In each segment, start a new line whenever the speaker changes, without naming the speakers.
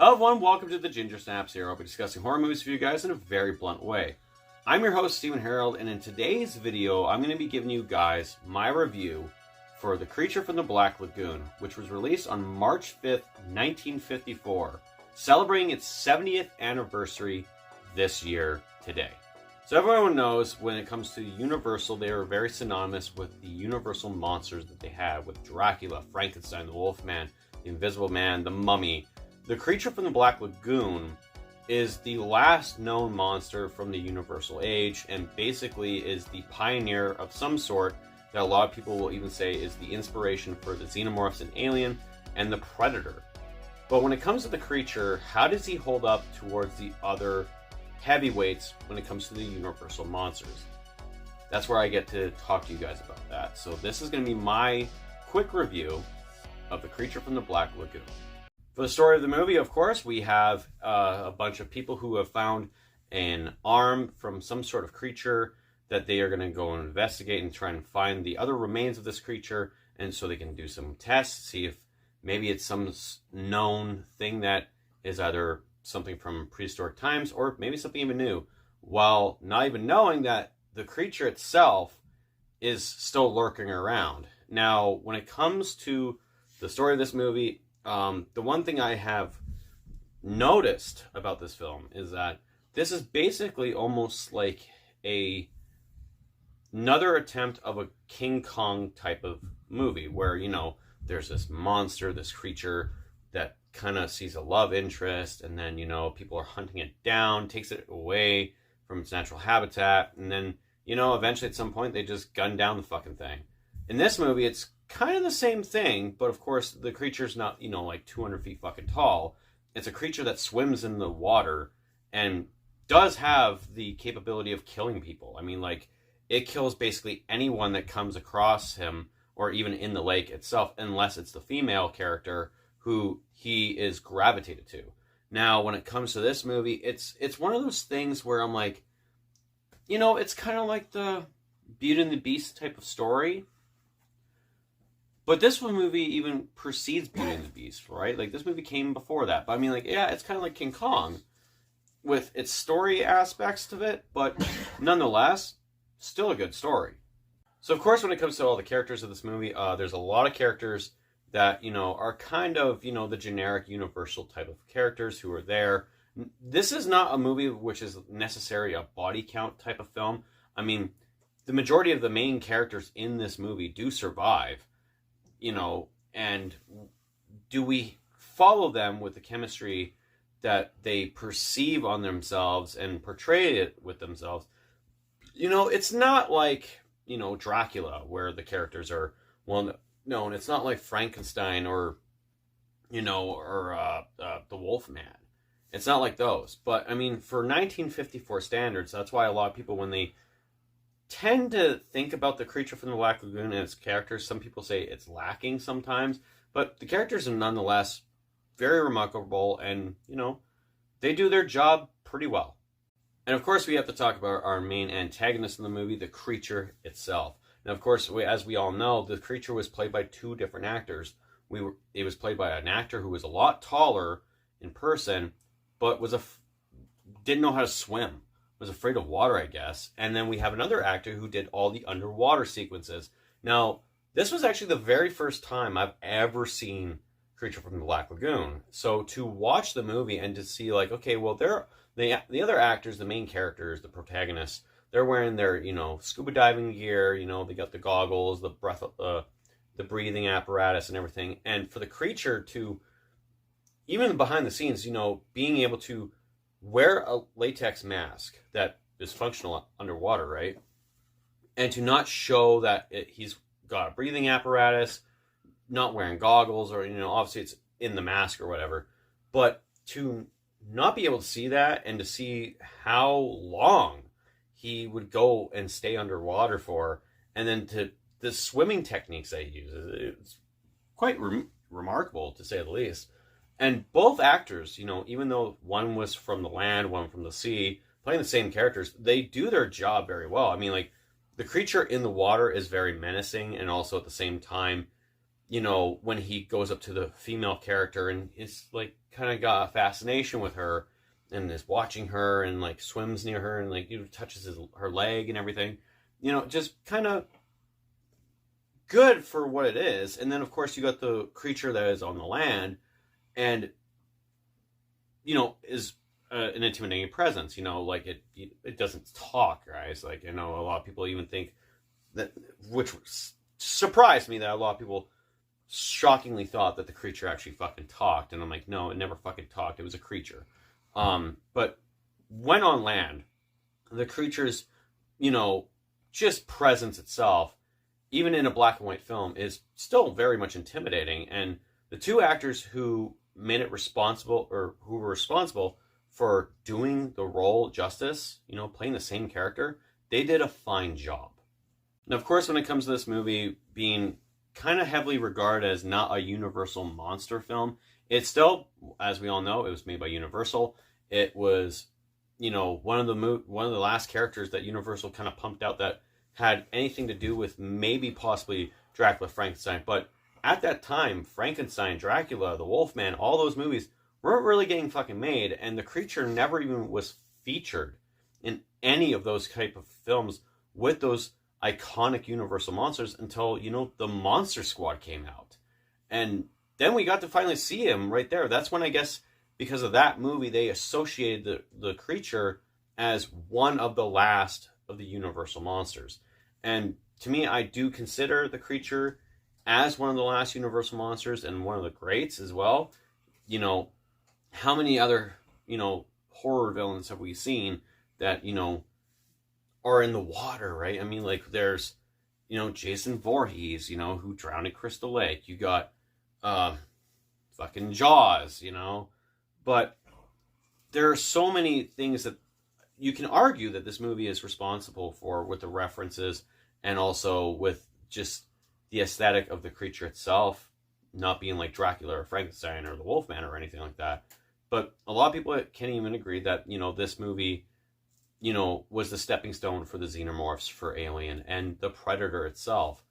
Hello everyone, welcome to the Ginger Snaps here. I'll be discussing horror movies for you guys in a very blunt way. I'm your host, Steven Harrold, and in today's video, I'm going to be giving you guys my review for The Creature from the Black Lagoon, which was released on March 5th, 1954, celebrating its 70th anniversary this year today. So everyone knows when it comes to Universal, they are very synonymous with the Universal monsters that they have, with Dracula, Frankenstein, the Wolfman, the Invisible Man, the Mummy. The Creature from the Black Lagoon is the last known monster from the Universal age, and basically is the pioneer of some sort that a lot of people will even say is the inspiration for the Xenomorphs in Alien and the Predator. But when it comes to the creature, how does he hold up towards the other heavyweights when it comes to the Universal monsters? That's where I get to talk to you guys about that. So this is going to be my quick review of The Creature from the Black Lagoon. For the story of the movie, of course, we have a bunch of people who have found an arm from some sort of creature that they are going to go and investigate and try and find the other remains of this creature, and so they can do some tests, see if maybe it's some known thing that is either something from prehistoric times or maybe something even new, while not even knowing that the creature itself is still lurking around. Now, when it comes to the story of this movie, the one thing I have noticed about this film is that this is basically almost like another attempt of a King Kong type of movie where, you know, there's this monster, this creature that kind of sees a love interest, and then, you know, people are hunting it down, takes it away from its natural habitat, and then, you know, eventually at some point they just gun down the fucking thing. In this movie, it's kind of the same thing, but of course the creature's not, you know, like 200 feet fucking tall. It's a creature that swims in the water and does have the capability of killing people. I mean, like, it kills basically anyone that comes across him or even in the lake itself, unless it's the female character who he is gravitated to. Now, when it comes to this movie, it's one of those things where I'm like, you know, it's kind of like the Beauty and the Beast type of story. But this one movie even precedes Beauty and the Beast, right? Like, this movie came before that. But I mean, like, yeah, it's kind of like King Kong with its story aspects to it, but nonetheless, still a good story. So, of course, when it comes to all the characters of this movie, there's a lot of characters that, you know, are kind of, you know, the generic Universal type of characters who are there. This is not a movie which is necessarily a body count type of film. I mean, the majority of the main characters in this movie do survive. You know, and do we follow them with the chemistry that they perceive on themselves and portray it with themselves? You know, it's not like, you know, Dracula, where the characters are well known. It's not like Frankenstein or, you know, or the Wolfman. It's not like those. But, I mean, for 1954 standards, that's why a lot of people, when they tend to think about The Creature from the Black Lagoon and its characters, some people say it's lacking sometimes, but the characters are nonetheless very remarkable, and, you know, they do their job pretty well. And of course, we have to talk about our main antagonist in the movie, the creature itself. Now, of course, as we all know, the creature was played by two different actors. It was played by an actor who was a lot taller in person, but didn't know how to swim. Was afraid of water, I guess. And then we have another actor who did all the underwater sequences. Now, this was actually the very first time I've ever seen Creature from the Black Lagoon. So to watch the movie and to see, like, okay, well, the other actors, the main characters, the protagonists, they're wearing their, you know, scuba diving gear. You know, they got the goggles, the breathing apparatus, and everything. And for the creature to, even behind the scenes, you know, being able to wear a latex mask that is functional underwater, right? And to not show that he's got a breathing apparatus, not wearing goggles, or, you know, obviously it's in the mask or whatever, but to not be able to see that and to see how long he would go and stay underwater for, and then to the swimming techniques that he uses, it's quite remarkable, to say the least. And both actors, you know, even though one was from the land, one from the sea, playing the same characters, they do their job very well. I mean, like, the creature in the water is very menacing, and also at the same time, you know, when he goes up to the female character and is like kind of got a fascination with her and is watching her and like swims near her and like, you know, touches her leg and everything, you know, just kind of good for what it is. And then of course you got the creature that is on the land and, you know, is an intimidating presence, you know, like it doesn't talk, guys. Like, I know a lot of people even think that, which surprised me, that a lot of people shockingly thought that the creature actually fucking talked. And I'm like, no, it never fucking talked. It was a creature. But when on land, the creature's, you know, just presence itself, even in a black and white film, is still very much intimidating. And the two actors who made it responsible, or who were responsible for doing the role justice, you know, playing the same character, they did a fine job. Now, of course, when it comes to this movie being kind of heavily regarded as not a Universal monster film, it's still, as we all know, it was made by Universal. It was, you know, one of the last characters that Universal kind of pumped out that had anything to do with maybe possibly Dracula, Frankenstein. But at that time, Frankenstein, Dracula, the Wolfman, all those movies weren't really getting fucking made, and the creature never even was featured in any of those type of films with those iconic Universal monsters until, you know, the Monster Squad came out. And then we got to finally see him right there. That's when, I guess, because of that movie, they associated the creature as one of the last of the Universal monsters. And to me, I do consider the creature as one of the last Universal monsters and one of the greats as well. You know, how many other, you know, horror villains have we seen that, you know, are in the water, right? I mean, like, there's, you know, Jason Voorhees, you know, who drowned in Crystal Lake. You got fucking Jaws, you know. But there are so many things that you can argue that this movie is responsible for, with the references and also with just the aesthetic of the creature itself not being like Dracula or Frankenstein or the Wolfman or anything like that. But a lot of people can't even agree that, you know, this movie, you know, was the stepping stone for the xenomorphs, for Alien, and the Predator itself.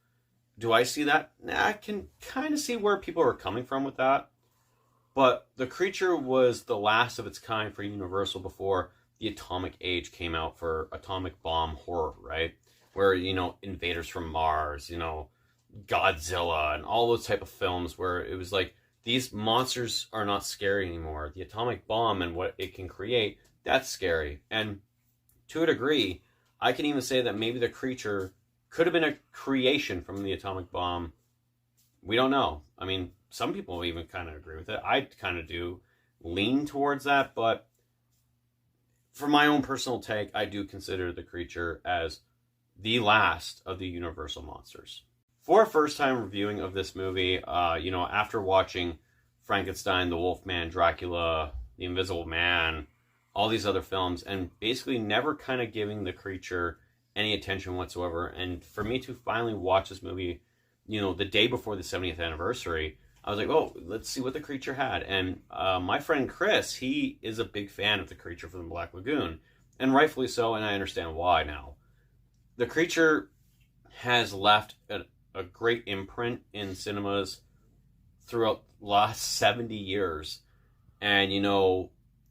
Do I see that? Nah, I can kind of see where people are coming from with that. But the creature was the last of its kind for Universal before the Atomic Age came out for atomic bomb horror, right? Where, you know, Invaders from Mars, you know, Godzilla, and all those type of films where it was like, these monsters are not scary anymore. The atomic bomb and what it can create, that's scary. And to a degree, I can even say that maybe the creature could have been a creation from the atomic bomb. We don't know. I mean, some people even kind of agree with it. I kind of do lean towards that, but for my own personal take, I do consider the creature as the last of the Universal monsters. For a first-time reviewing of this movie, you know, after watching Frankenstein, the Wolfman, Dracula, the Invisible Man, all these other films, and basically never kind of giving the creature any attention whatsoever, and for me to finally watch this movie, you know, the day before the 70th anniversary, I was like, oh, let's see what the creature had. And my friend Chris, he is a big fan of the creature from the Black Lagoon, and rightfully so, and I understand why now. The creature has left a great imprint in cinemas throughout the last 70 years. And, you know,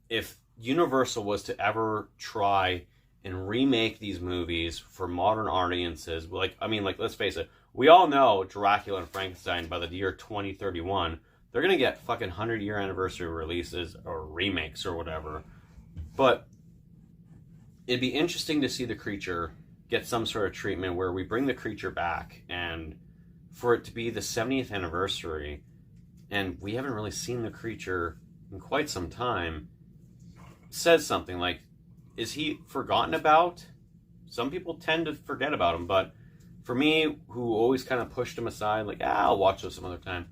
if Universal was to ever try and remake these movies for modern audiences, like, I mean, like, let's face it, we all know Dracula and Frankenstein, by the year 2031, they're going to get fucking 100-year anniversary releases or remakes or whatever. But it'd be interesting to see the creature get some sort of treatment where we bring the creature back, and for it to be the 70th anniversary, and we haven't really seen the creature in quite some time, says something like, is he forgotten about? Some people tend to forget about him, but for me, who always kind of pushed him aside, like, I'll watch this some other time,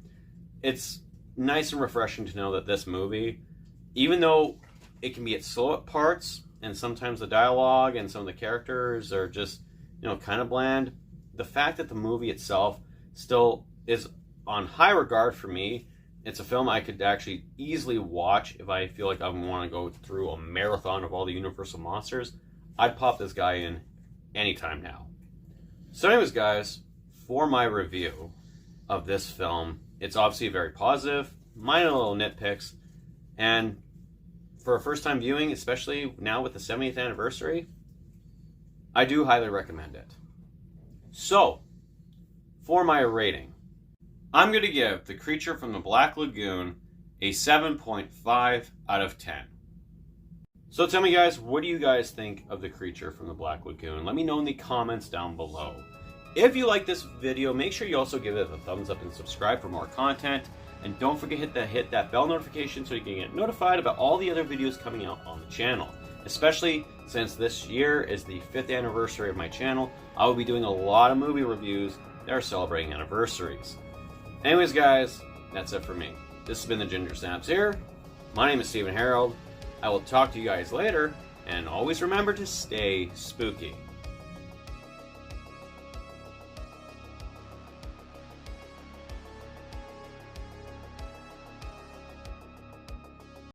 it's nice and refreshing to know that this movie, even though it can be slow at parts, and sometimes the dialogue and some of the characters are just, you know, kind of bland, the fact that the movie itself still is on high regard for me. It's a film I could actually easily watch if I feel like I want to go through a marathon of all the Universal monsters. I'd pop this guy in anytime now. So anyways, guys, for my review, of this film. It's obviously very positive, minor little nitpicks, and for a first-time viewing, especially now with the 70th anniversary, I do highly recommend it. So, for my rating, I'm going to give The Creature from the Black Lagoon a 7.5 out of 10. So tell me guys, what do you guys think of The Creature from the Black Lagoon? Let me know in the comments down below. If you like this video, make sure you also give it a thumbs up and subscribe for more content. And don't forget to hit that bell notification so you can get notified about all the other videos coming out on the channel. Especially since this year is the 5th anniversary of my channel, I will be doing a lot of movie reviews that are celebrating anniversaries. Anyways guys, that's it for me. This has been the Ginger Snaps here. My name is Steven Harrold. I will talk to you guys later, and always remember to stay spooky.